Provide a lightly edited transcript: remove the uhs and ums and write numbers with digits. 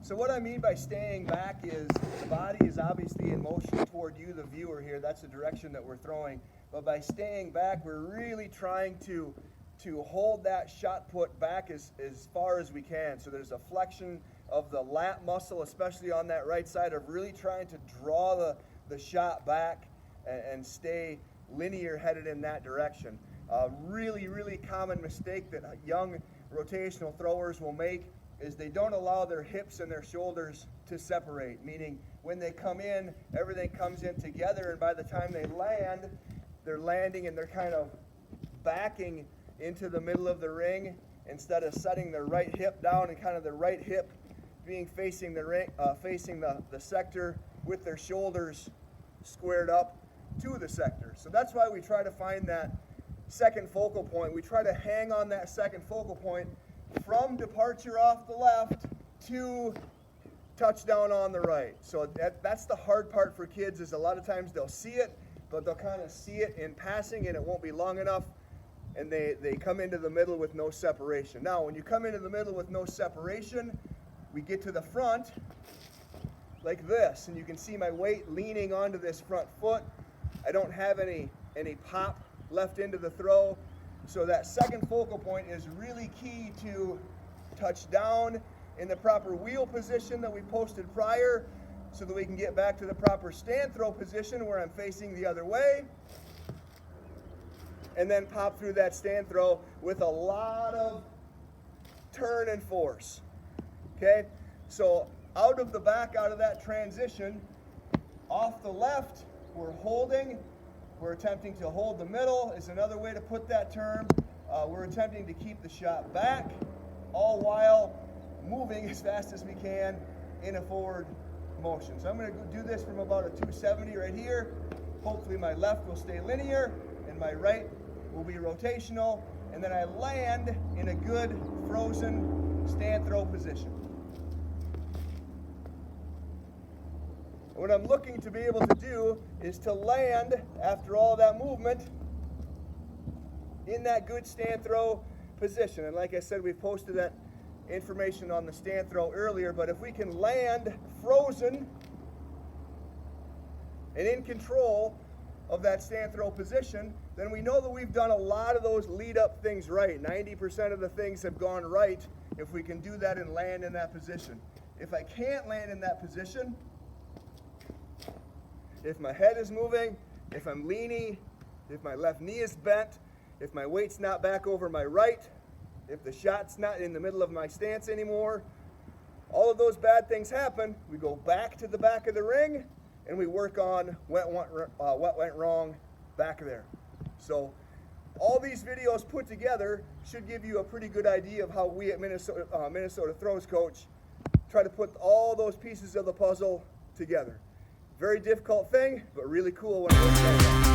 So what I mean by staying back is the body is obviously in motion toward you, the viewer here. That's the direction that we're throwing. But by staying back, we're really trying to hold that shot put back as far as we can. So there's a flexion of the lat muscle, especially on that right side, of really trying to draw the shot back and stay linear headed in that direction. A really, really common mistake that young rotational throwers will make is they don't allow their hips and their shoulders to separate, meaning when they come in, everything comes in together, and by the time they land, they're landing and they're kind of backing into the middle of the ring instead of setting their right hip down and kind of the right hip being facing the ring, facing the sector with their shoulders squared up to the sector. So that's why we try to find that second focal point. We try to hang on that second focal point from departure off the left to touchdown on the right. So that's the hard part for kids, is a lot of times they'll see it, but they'll kind of see it in passing and it won't be long enough, and they come into the middle with no separation. Now, when you come into the middle with no separation, we get to the front like this, and you can see my weight leaning onto this front foot. I don't have any pop left into the throw. So that second focal point is really key to touch down in the proper wheel position that we posted prior, so that we can get back to the proper stand throw position where I'm facing the other way, and then pop through that stand throw with a lot of turn and force. Okay, so out of the back, out of that transition, off the left, we're holding. We're attempting to hold the middle is another way to put that term. We're attempting to keep the shot back, all while moving as fast as we can in a forward motion. So I'm going to do this from about a 270 right here. Hopefully my left will stay linear and my right will be rotational. And then I land in a good frozen stand throw position. What I'm looking to be able to do is to land after all that movement in that good stand throw position. And like I said, we posted that information on the stand throw earlier, but if we can land frozen and in control of that stand throw position, then we know that we've done a lot of those lead up things right. 90% of the things have gone right if we can do that and land in that position. If I can't land in that position, if my head is moving, if I'm leaning, if my left knee is bent, if my weight's not back over my right, if the shot's not in the middle of my stance anymore, all of those bad things happen. We go back to the back of the ring and we work on what went wrong back there. So all these videos put together should give you a pretty good idea of how we at Minnesota Throws Coach try to put all those pieces of the puzzle together. Very difficult thing, but really cool when it works out.